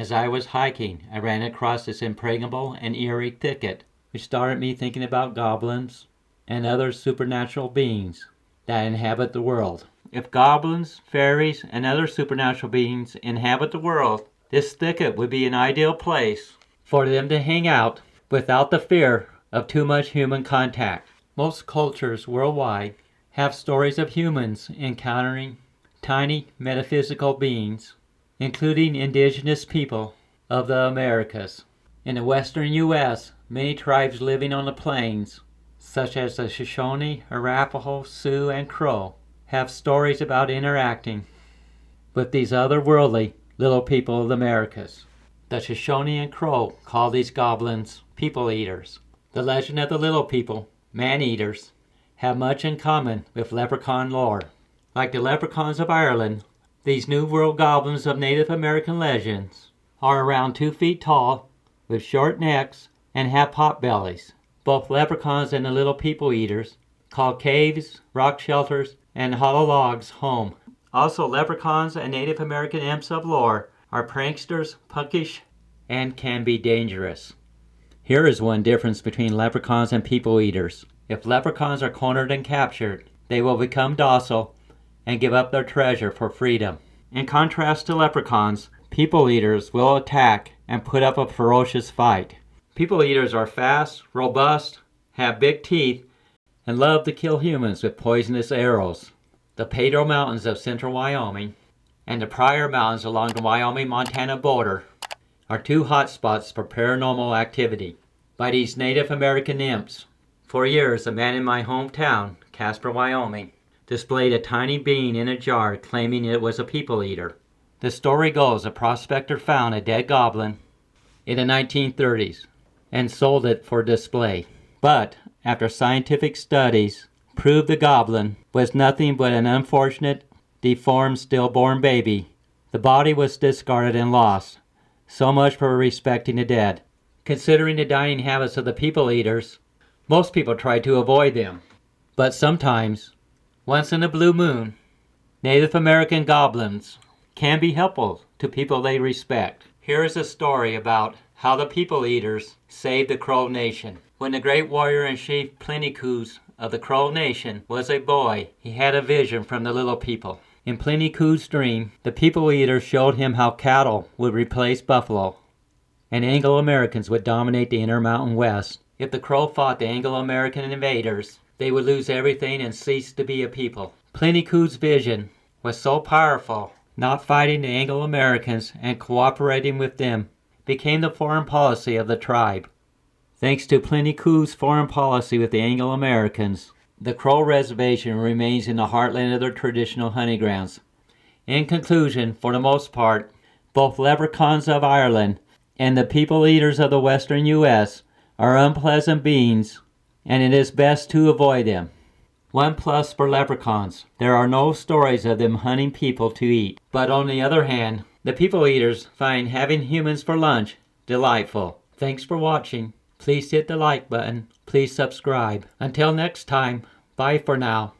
As I was hiking, I ran across this impregnable and eerie thicket, which started me thinking about goblins and other supernatural beings that inhabit the world. If goblins, fairies, and other supernatural beings inhabit the world, this thicket would be an ideal place for them to hang out without the fear of too much human contact. Most cultures worldwide have stories of humans encountering tiny metaphysical beings, including indigenous people of the Americas. In the western U.S., many tribes living on the plains, such as the Shoshone, Arapaho, Sioux, and Crow, have stories about interacting with these otherworldly little people of the Americas. The Shoshone and Crow call these goblins people eaters. The legend of the little people, man-eaters, have much in common with leprechaun lore. Like the leprechauns of Ireland, these New World goblins of Native American legends are around 2 feet tall, with short necks, and have pot bellies. Both leprechauns and the little people eaters call caves, rock shelters, and hollow logs home. Also, leprechauns and Native American imps of lore are pranksters, punkish, and can be dangerous. Here is one difference between leprechauns and people eaters. If leprechauns are cornered and captured, they will become docile and give up their treasure for freedom. In contrast to leprechauns, people eaters will attack and put up a ferocious fight. People eaters are fast, robust, have big teeth, and love to kill humans with poisonous arrows. The Pedro Mountains of central Wyoming and the Pryor Mountains along the Wyoming-Montana border are 2 hotspots for paranormal activity by these Native American imps. For years, a man in my hometown, Casper, Wyoming, displayed a tiny being in a jar claiming it was a people eater. The story goes a prospector found a dead goblin in the 1930s and sold it for display. But after scientific studies proved the goblin was nothing but an unfortunate, deformed stillborn baby, the body was discarded and lost. So much for respecting the dead. Considering the dining habits of the people eaters, most people try to avoid them. But sometimes, once in a blue moon, Native American goblins can be helpful to people they respect. Here is a story about how the people eaters saved the Crow Nation. When the great warrior and chief Plentycoos of the Crow Nation was a boy, he had a vision from the little people. In Plentycoos' dream, the people eaters showed him how cattle would replace buffalo, and Anglo-Americans would dominate the Intermountain West. If the Crow fought the Anglo-American invaders, they would lose everything and cease to be a people. Plentycoos' vision was so powerful, not fighting the Anglo-Americans and cooperating with them became the foreign policy of the tribe. Thanks to Plentycoos' foreign policy with the Anglo-Americans, the Crow Reservation remains in the heartland of their traditional hunting grounds. In conclusion, for the most part, both leprechauns of Ireland and the people eaters of the western U.S. are unpleasant beings, and it is best to avoid them. One plus for leprechauns: there are no stories of them hunting people to eat. But on the other hand, the people eaters find having humans for lunch delightful. Thanks for watching. Please hit the like button. Please subscribe. Until next time, bye for now.